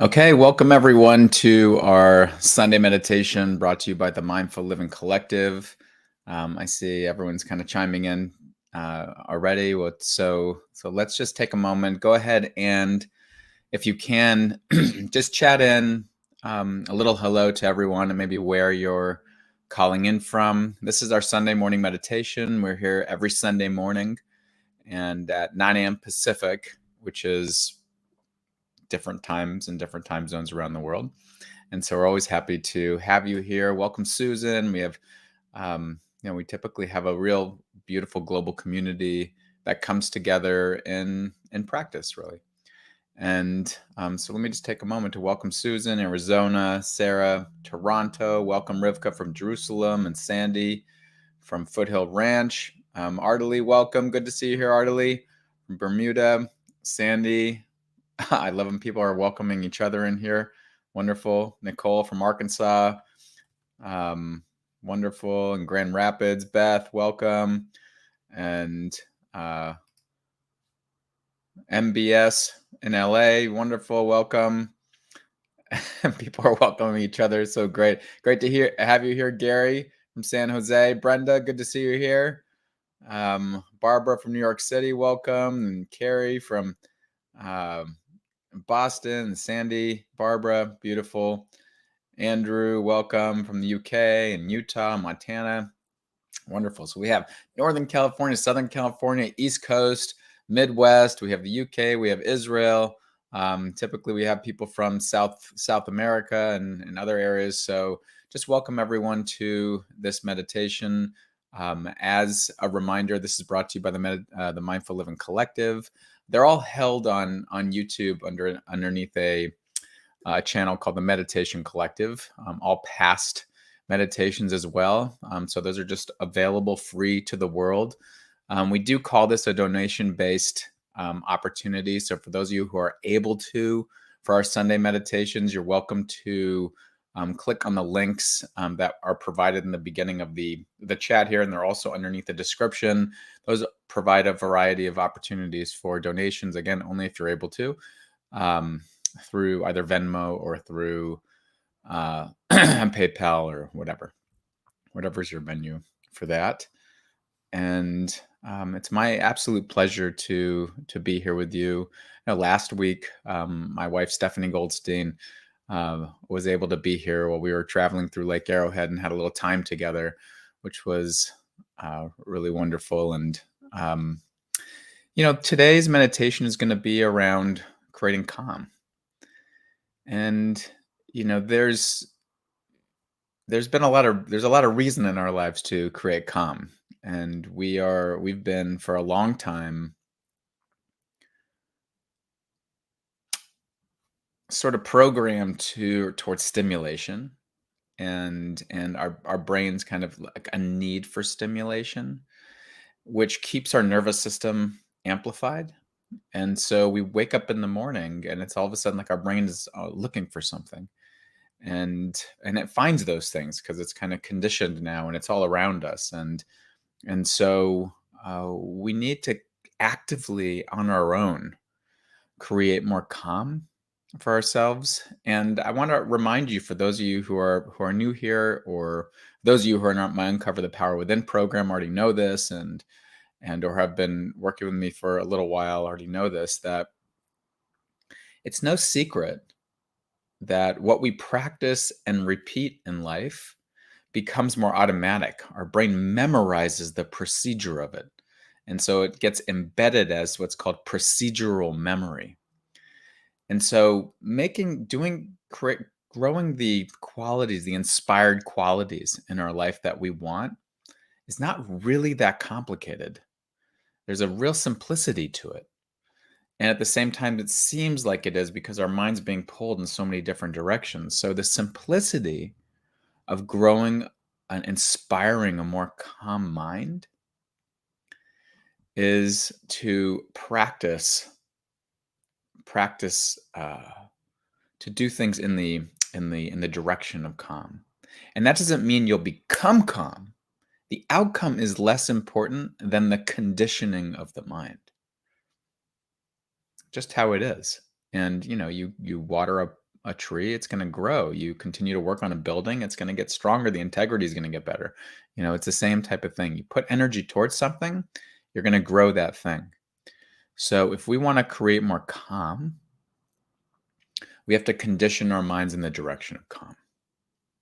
Okay, welcome everyone to our Sunday meditation brought to you by the Mindful Living Collective. I see everyone's kind of chiming in already. So let's just take a moment. Go ahead and, if you can, just chat in a little hello to everyone and maybe where you're calling in from. This is our Sunday morning meditation. We're here every Sunday morning and at 9 a.m. Pacific, which is different times and different time zones around the world. And so we're always happy to have you here. Welcome, Susan. We have, we typically have a real beautiful global community that comes together in practice, really. And so let me just take a moment to welcome Susan, Arizona, Sarah, Toronto. Welcome Rivka from Jerusalem, and Sandy from Foothill Ranch. Artely, welcome. Good to see you here, Artely, from Bermuda. Sandy, I love when people are welcoming each other in here. Wonderful. Nicole from Arkansas. Wonderful. And Grand Rapids. Beth, welcome. And MBS in LA. Wonderful. Welcome. People are welcoming each other. So great. Great to have you here, Gary from San Jose. Brenda, good to see you here. Barbara from New York City, welcome. And Carrie from Boston, Sandy, Barbara, beautiful. Andrew, welcome from the UK and Utah, Montana. Wonderful. So we have Northern California, Southern California, East Coast, Midwest. We have the UK. We have Israel. Typically, we have people from South America and other areas. So just welcome everyone to this meditation. As a reminder, this is brought to you by the Mindful Living Collective. They're all held on YouTube underneath a channel called the Meditation Collective. All past meditations as well. So those are just available free to the world. We do call this a donation-based opportunity. So for those of you who are able to, for our Sunday meditations, you're welcome to click on the links that are provided in the beginning of the chat here, and they're also underneath the description. Those provide a variety of opportunities for donations, again, only if you're able to, through either Venmo or through PayPal or whatever's your menu for that. And it's my absolute pleasure to be here with you. Last week, my wife, Stephanie Goldstein, was able to be here while we were traveling through Lake Arrowhead and had a little time together, which was really wonderful. And, today's meditation is going to be around creating calm. And, there's been a lot of reason in our lives to create calm. And we've been for a long time sort of programmed towards stimulation, and our brains kind of like a need for stimulation, which keeps our nervous system amplified. And so we wake up in the morning and it's all of a sudden like our brain is looking for something, and it finds those things because it's kind of conditioned now and it's all around us. And so we need to actively on our own create more calm for ourselves. And I want to remind you, for those of you who are new here, or those of you who are not my Uncover the Power Within program, already know this, and or have been working with me for a little while, already know this, that it's no secret that what we practice and repeat in life becomes more automatic. Our brain memorizes the procedure of it. And so it gets embedded as what's called procedural memory. And so growing the qualities, the inspired qualities in our life that we want is not really that complicated. There's a real simplicity to it. And at the same time, it seems like it is because our mind's being pulled in so many different directions. So the simplicity of growing and inspiring a more calm mind is to practice to do things in the direction of calm. And that doesn't mean you'll become calm. The outcome is less important than the conditioning of the mind. Just how it is. And you water a tree, it's going to grow. You continue to work on a building, it's going to get stronger. The integrity is going to get better. It's the same type of thing. You put energy towards something, you're going to grow that thing. So if we want to create more calm, we have to condition our minds in the direction of calm.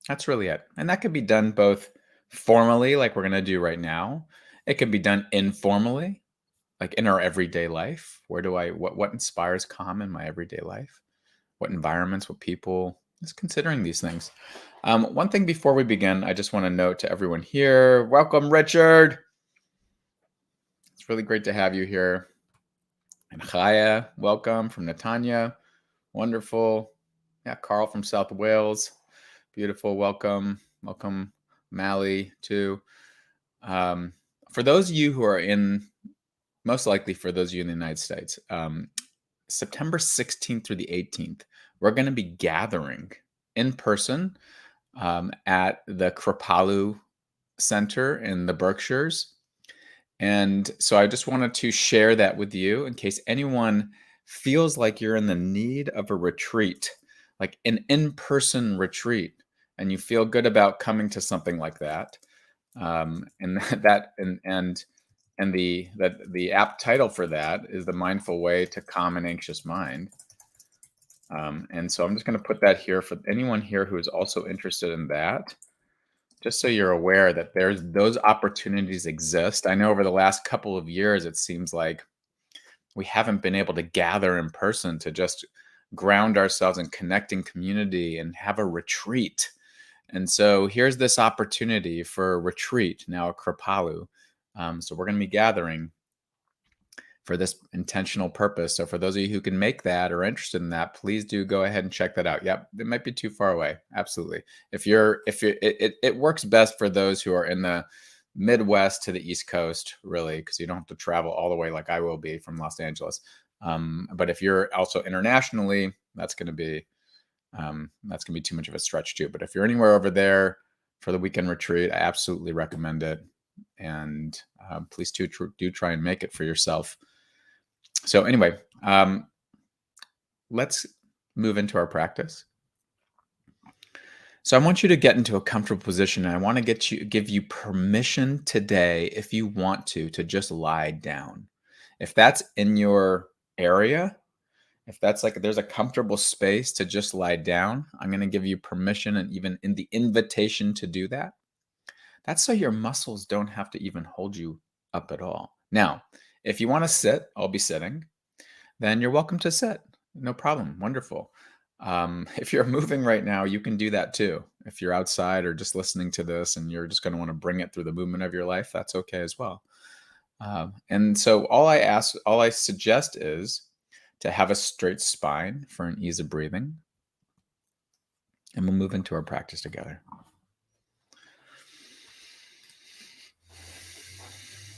That's really it. And that could be done both formally, like we're going to do right now. It can be done informally, like in our everyday life. What inspires calm in my everyday life? What environments, what people? Just considering these things. One thing before we begin, I just want to note to everyone here, welcome, Richard. It's really great to have you here. And Chaya, welcome from Netanya. Wonderful. Yeah, Carl from South Wales. Beautiful. Welcome. Welcome, Mally, too. For those of you who are most likely for those of you in the United States, September 16th through the 18th, we're going to be gathering in person at the Kripalu Center in the Berkshires. And so I just wanted to share that with you in case anyone feels like you're in the need of a retreat, like an in-person retreat, and you feel good about coming to something like that. And the app title for that is The Mindful Way to Calm an Anxious Mind. And so I'm just going to put that here for anyone here who is also interested in that, just so you're aware that those opportunities exist. I know over the last couple of years, it seems like we haven't been able to gather in person to just ground ourselves in connecting community and have a retreat. And so here's this opportunity for a retreat now at Kripalu. So we're going to be gathering for this intentional purpose. So for those of you who can make that or interested in that, please do go ahead and check that out. Yep, it might be too far away. Absolutely. It works best for those who are in the Midwest to the East Coast, really, because you don't have to travel all the way like I will be from Los Angeles. But if you're also internationally, that's going to be too much of a stretch too. But if you're anywhere over there for the weekend retreat, I absolutely recommend it. And please do try and make it for yourself. So anyway, let's move into our practice. So I want you to get into a comfortable position, and I want to give you permission today, if you want to just lie down. If that's in your area, if that's like there's a comfortable space to just lie down, I'm going to give you permission and even in the invitation to do that. That's so your muscles don't have to even hold you up at all. Now, if you want to sit, I'll be sitting. Then you're welcome to sit. No problem. Wonderful. If you're moving right now, you can do that too. If you're outside or just listening to this and you're just going to want to bring it through the movement of your life, that's okay as well. And so all I suggest is to have a straight spine for an ease of breathing. And we'll move into our practice together.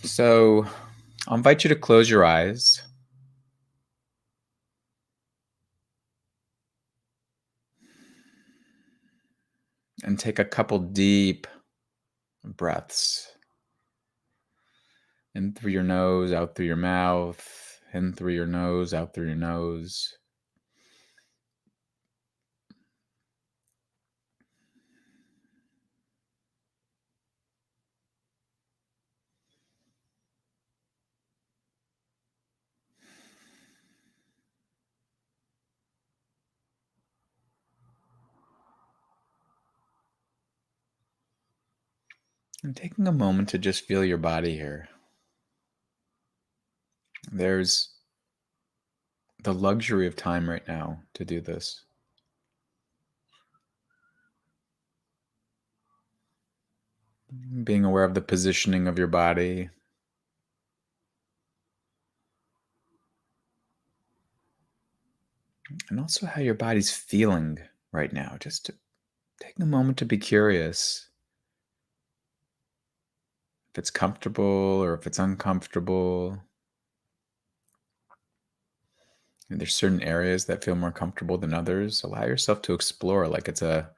So I'll invite you to close your eyes. And take a couple deep breaths. In through your nose, out through your mouth. In through your nose, out through your nose. And taking a moment to just feel your body here. There's the luxury of time right now to do this. Being aware of the positioning of your body. And also how your body's feeling right now. Just to take a moment to be curious. If it's comfortable or if it's uncomfortable. And there's certain areas that feel more comfortable than others. Allow yourself to explore like it's a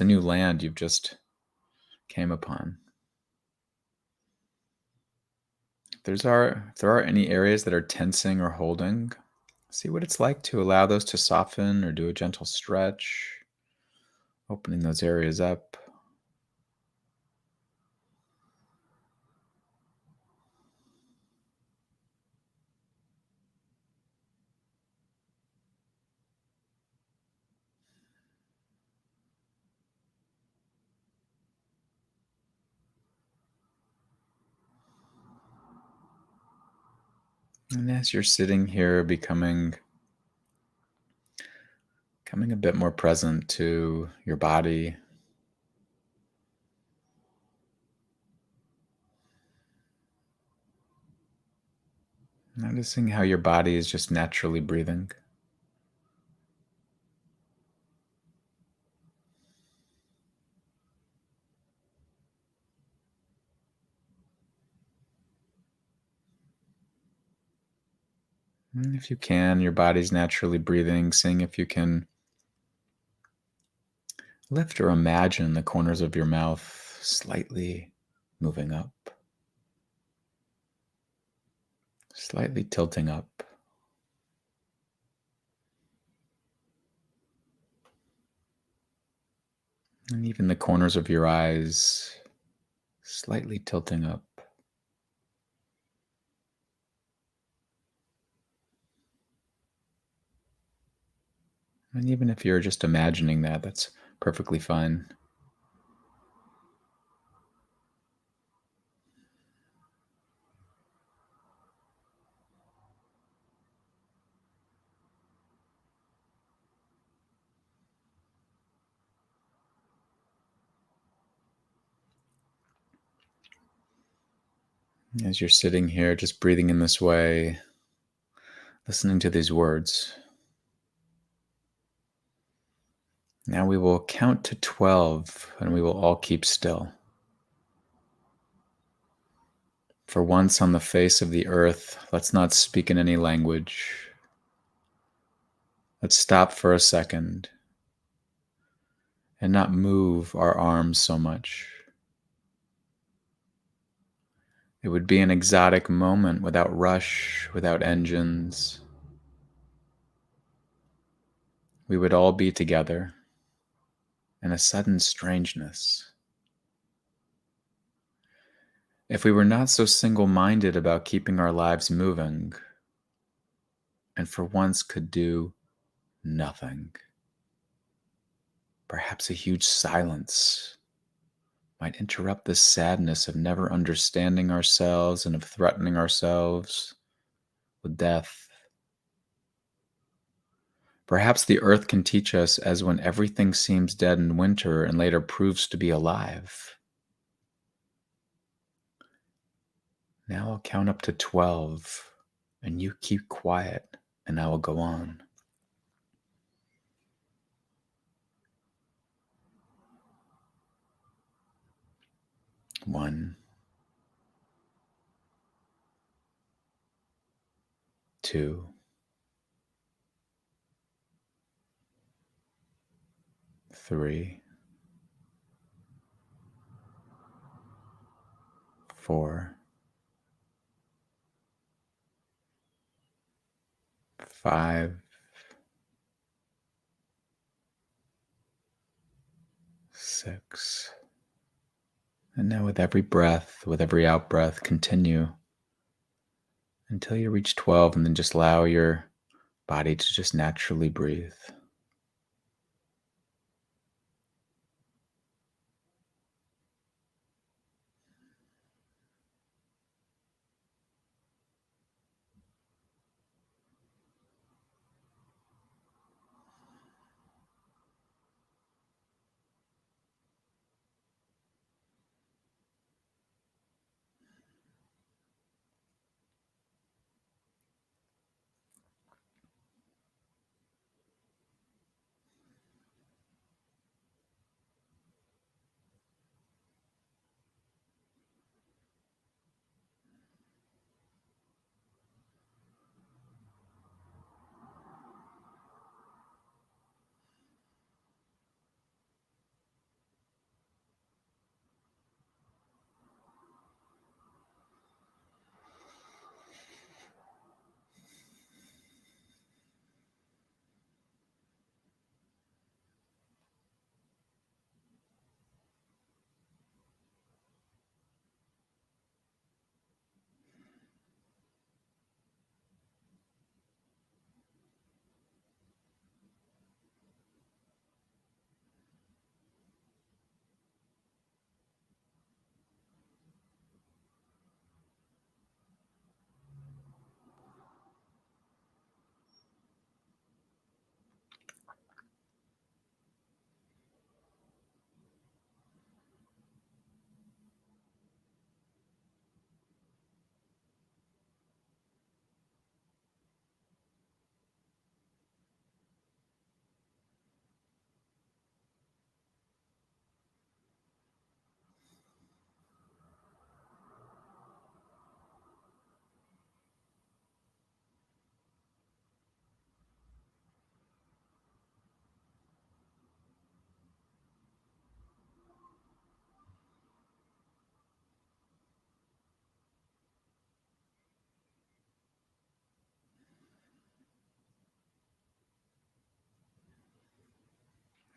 new land you've just came upon. If there are any areas that are tensing or holding, See what it's like to allow those to soften or do a gentle stretch, opening those areas up. And as you're sitting here, becoming a bit more present to your body, noticing how your body is just naturally breathing. And if you can, your body's naturally breathing, seeing if you can lift or imagine the corners of your mouth slightly moving up, slightly tilting up, and even the corners of your eyes slightly tilting up. And even if you're just imagining that, that's perfectly fine. As you're sitting here, just breathing in this way, listening to these words. Now we will count to 12 and we will all keep still. For once on the face of the earth, let's not speak in any language. Let's stop for a second and not move our arms so much. It would be an exotic moment without rush, without engines. We would all be together in a sudden strangeness. If we were not so single-minded about keeping our lives moving, and for once could do nothing, perhaps a huge silence might interrupt the sadness of never understanding ourselves and of threatening ourselves with death. Perhaps the earth can teach us as when everything seems dead in winter and later proves to be alive. Now I'll count up to 12 and you keep quiet and I will go on. 1, 2, 3, 4, 5, 6. And now with every breath, with every out breath, continue until you reach 12 and then just allow your body to just naturally breathe.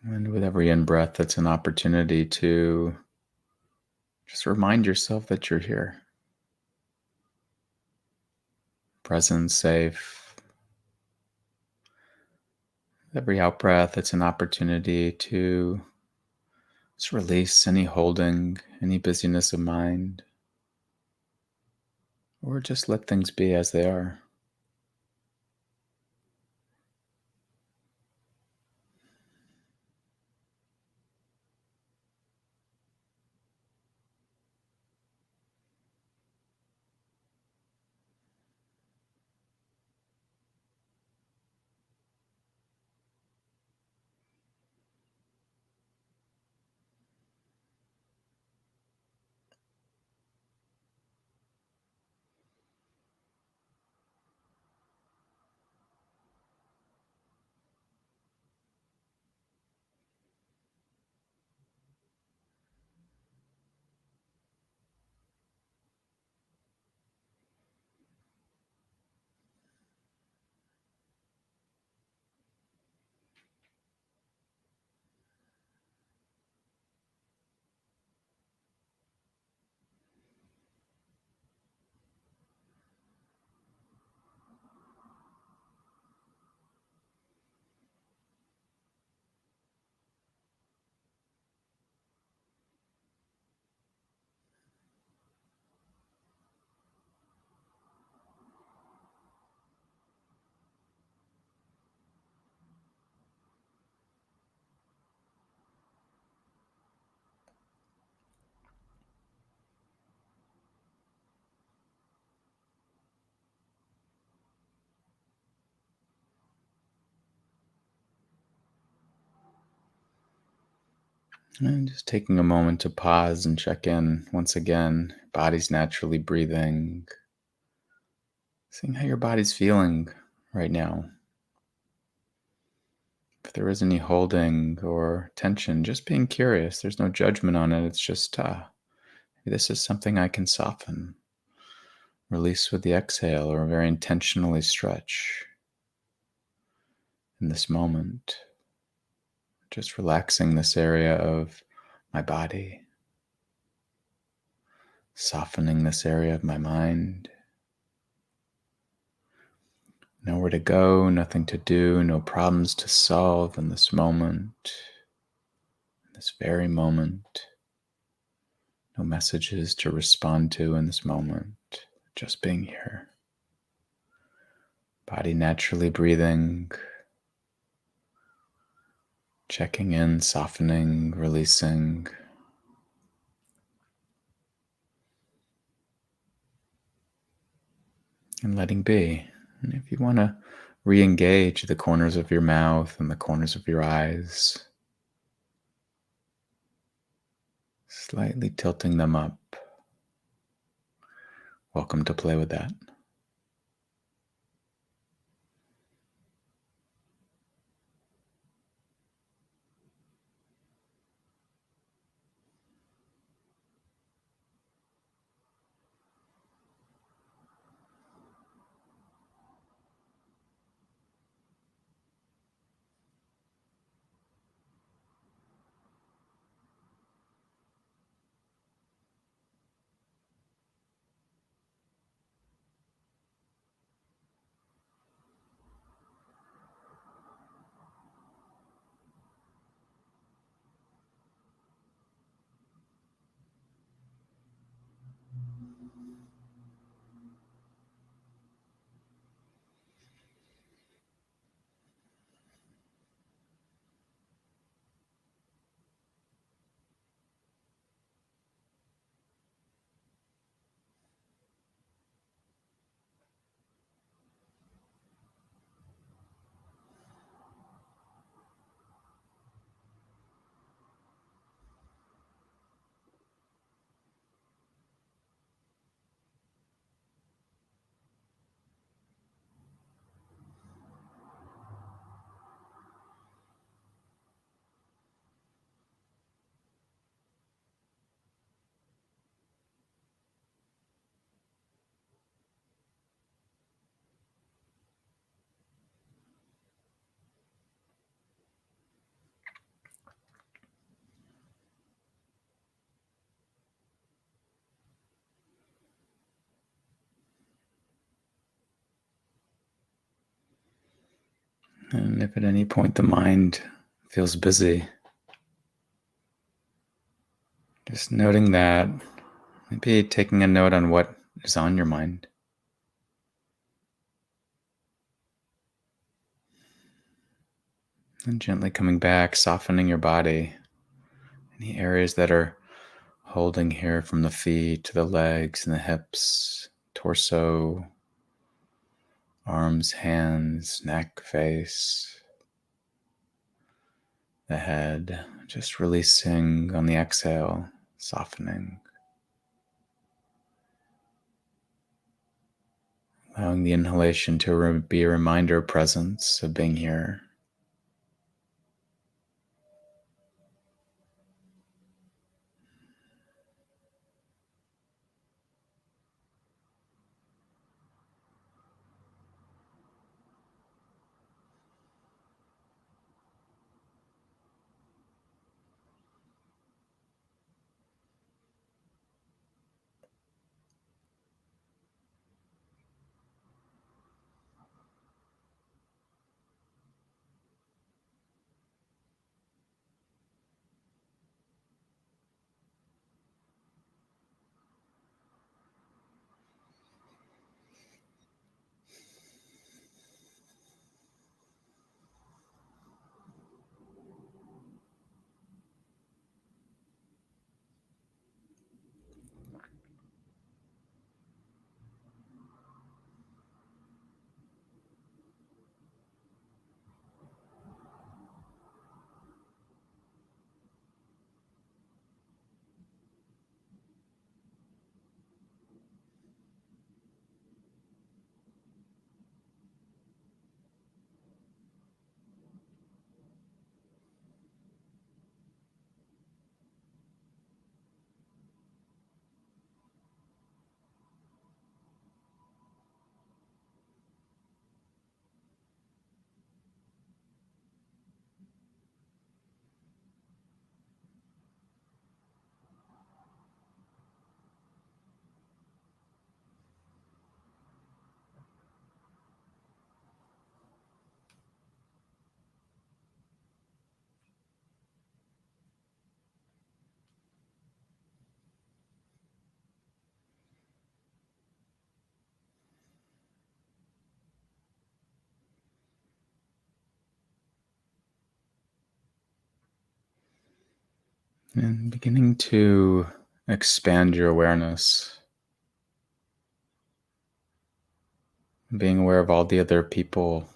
And with every in breath, it's an opportunity to just remind yourself that you're here, present, safe. Every out breath, it's an opportunity to just release any holding, any busyness of mind, or just let things be as they are. And just taking a moment to pause and check in once again. Body's naturally breathing, seeing how your body's feeling right now. If there is any holding or tension, just being curious. There's no judgment on it. It's just, maybe this is something I can soften, release with the exhale, or very intentionally stretch in this moment. Just relaxing this area of my body, softening this area of my mind. Nowhere to go, nothing to do, no problems to solve in this moment, in this very moment. No messages to respond to in this moment, just being here. Body naturally breathing, checking in, softening, releasing. And letting be. And if you want to re engage the corners of your mouth and the corners of your eyes, slightly tilting them up. Welcome to play with that. And if at any point the mind feels busy, just noting that, maybe taking a note on what is on your mind. And gently coming back, softening your body. Any areas that are holding here, from the feet to the legs and the hips, torso, arms, hands, neck, face, the head. Just releasing on the exhale, softening. Allowing the inhalation to be a reminder of presence, of being here. And beginning to expand your awareness, being aware of all the other people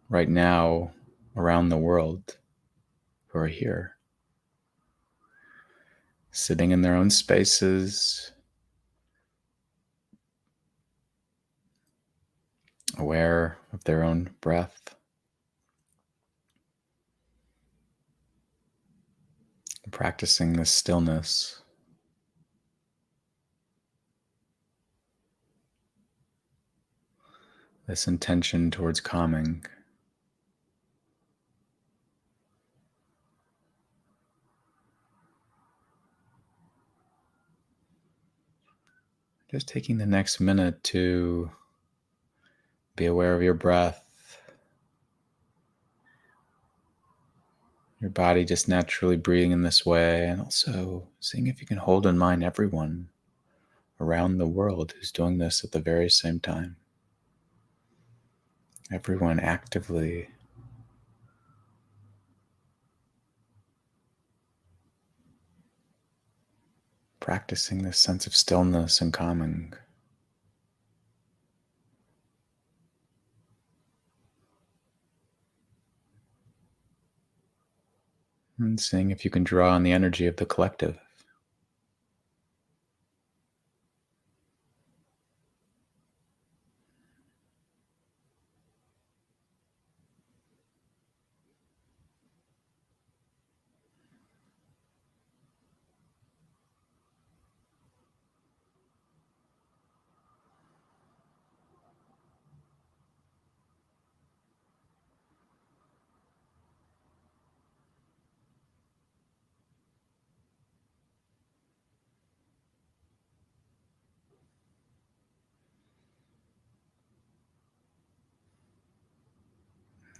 right now around the world who are here, sitting in their own spaces, aware of their own breath, practicing this stillness. This intention towards calming. Just taking the next minute to be aware of your breath, your body just naturally breathing in this way, and also seeing if you can hold in mind everyone around the world who's doing this at the very same time. Everyone actively practicing this sense of stillness and calming. And seeing if you can draw on the energy of the collective.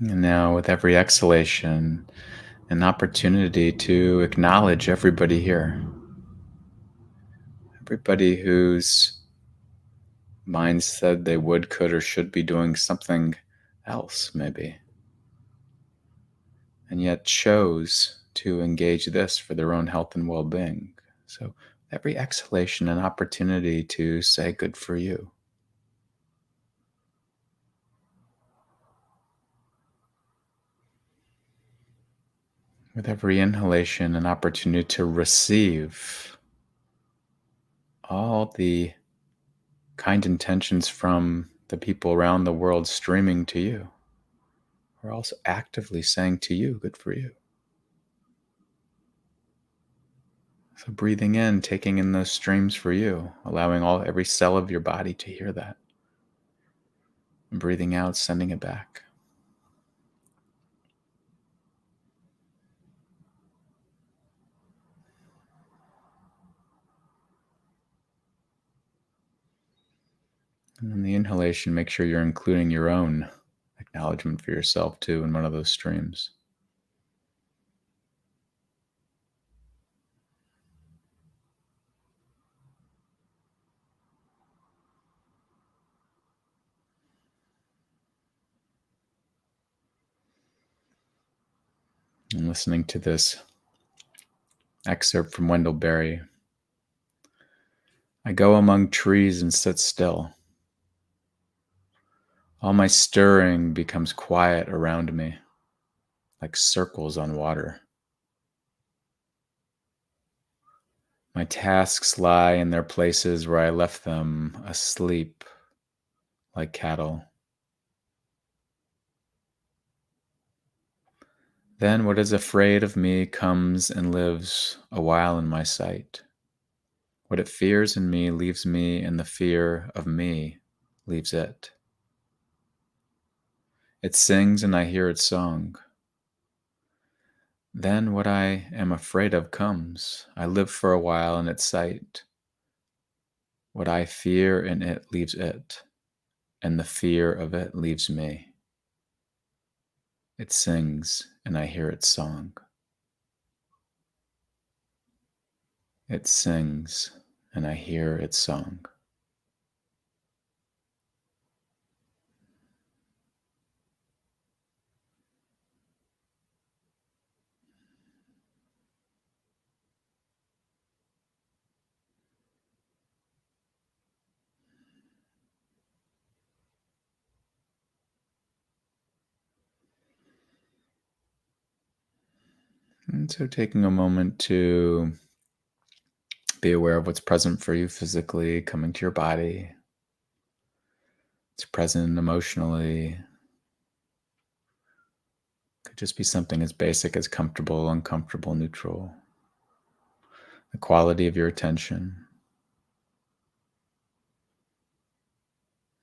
And now, with every exhalation, an opportunity to acknowledge everybody here, everybody whose mind said they would, could, or should be doing something else, maybe, and yet chose to engage this for their own health and well being. So, every exhalation, an opportunity to say, good for you. With every inhalation, an opportunity to receive all the kind intentions from the people around the world streaming to you. We're also actively saying to you, good for you. So breathing in, taking in those streams for you, allowing every cell of your body to hear that. And breathing out, sending it back. And then the inhalation, make sure you're including your own acknowledgement for yourself too in one of those streams. And listening to this excerpt from Wendell Berry. I go among trees and sit still. All my stirring becomes quiet around me, like circles on water. My tasks lie in their places where I left them, asleep like cattle. Then what is afraid of me comes and lives a while in my sight. What it fears in me leaves me, and the fear of me leaves it. It sings and I hear its song. Then what I am afraid of comes. I live for a while in its sight. What I fear in it leaves it, and the fear of it leaves me. It sings and I hear its song. It sings and I hear its song. And so taking a moment to be aware of what's present for you physically, coming to your body. It's present emotionally. Could just be something as basic as comfortable, uncomfortable, neutral. The quality of your attention.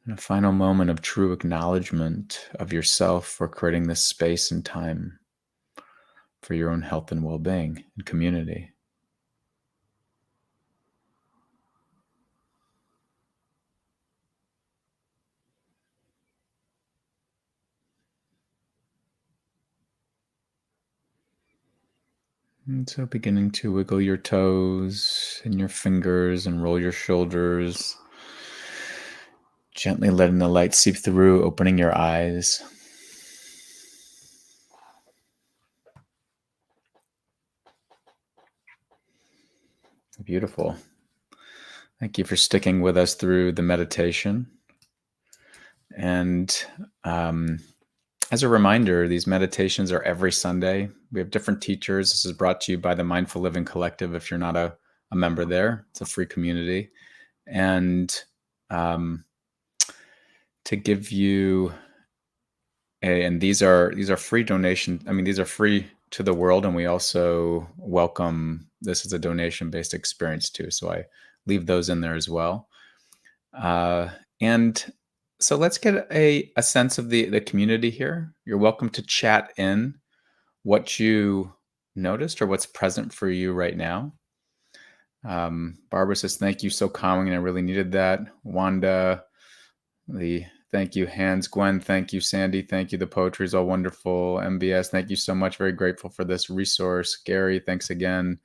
And a final moment of true acknowledgement of yourself for creating this space and time for your own health and well-being and community. And so beginning to wiggle your toes and your fingers and roll your shoulders, gently letting the light seep through, opening your eyes. Beautiful. Thank you for sticking with us through the meditation. And as a reminder, these meditations are every Sunday. We have different teachers. This is brought to you by the Mindful Living Collective. If you're not a member there, it's a free community. And to give you and these are free donations. I mean, these are free to the world, and we also welcome this as a donation-based experience too. So I leave those in there as well. And so let's get a sense of the community here. You're welcome to chat in what you noticed or what's present for you right now. Barbara says, thank you, so calming, and I really needed that. Wanda, the Thank you, Hans. Gwen, thank you. Sandy, thank you. The poetry is all wonderful. MBS, thank you so much. Very grateful for this resource. Gary, thanks again.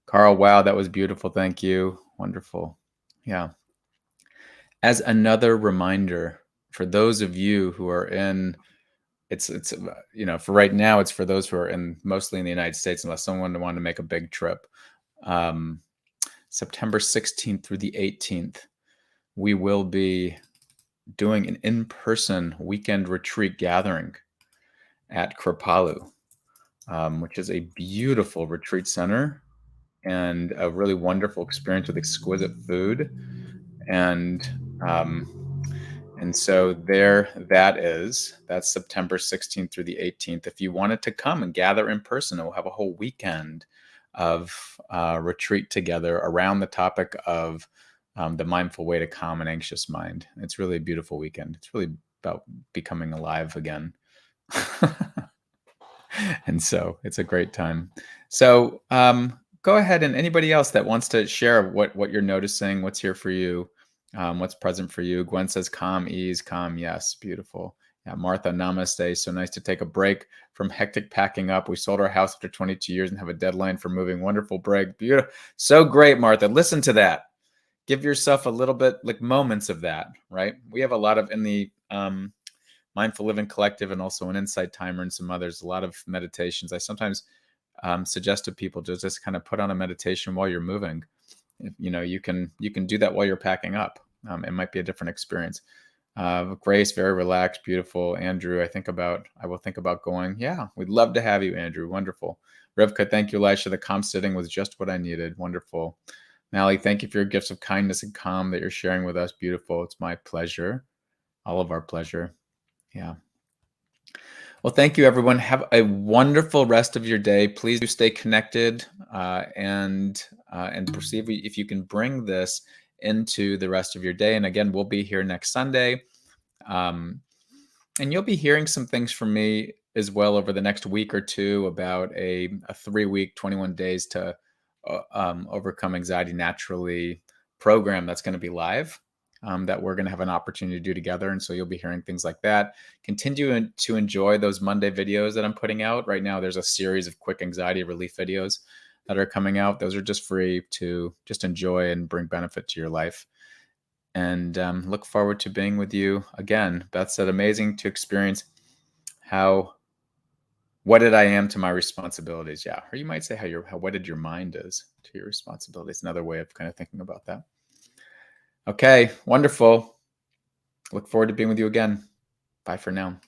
Carl, wow, that was beautiful. Thank you. Wonderful. Yeah. As another reminder, for those of you who are in, it's for right now, it's for those who are in mostly in the United States, unless someone wanted to make a big trip. September 16th through the 18th, we will be doing an in-person weekend retreat gathering at Kripalu, which is a beautiful retreat center and a really wonderful experience with exquisite food. And so that's September 16th through the 18th. If you wanted to come and gather in person, we'll have a whole weekend of retreat together around the topic of the mindful way to calm an anxious mind. It's really a beautiful weekend. It's really about becoming alive again. And so it's a great time. So go ahead, and anybody else that wants to share what you're noticing, what's here for you, what's present for you. Gwen says calm, ease, calm. Yes, beautiful. Yeah, Martha, namaste. So nice to take a break from hectic packing up. We sold our house after 22 years and have a deadline for moving. Wonderful break. Beautiful. So great, Martha. Listen to that. Give yourself a little bit, like moments of that, right? We have a lot of in the Mindful Living Collective and also an Insight Timer and some others, a lot of meditations. I sometimes suggest to people to just kind of put on a meditation while you're moving. You can do that while you're packing up. It might be a different experience. Grace, very relaxed, beautiful. Andrew, I will think about going. Yeah, we'd love to have you, Andrew. Wonderful. Rivka, thank you, Elisha. The calm sitting was just what I needed. Wonderful. Mally, thank you for your gifts of kindness and calm that you're sharing with us. Beautiful. It's my pleasure. All of our pleasure. Yeah. Well, thank you, everyone. Have a wonderful rest of your day. Please do stay connected and perceive if you can bring this into the rest of your day. And again, we'll be here next Sunday. And you'll be hearing some things from me as well over the next week or two about a 3-week, 21 days to overcome anxiety naturally program that's going to be live. That we're going to have an opportunity to do together. And so you'll be hearing things like that. Continue to enjoy those Monday videos that I'm putting out. Right now, there's a series of quick anxiety relief videos that are coming out. Those are just free to just enjoy and bring benefit to your life. And look forward to being with you again. Beth said, amazing to experience how wedded I am to my responsibilities. Yeah. Or you might say how wedded your mind is to your responsibilities. Another way of kind of thinking about that. Okay, wonderful. Look forward to being with you again. Bye for now.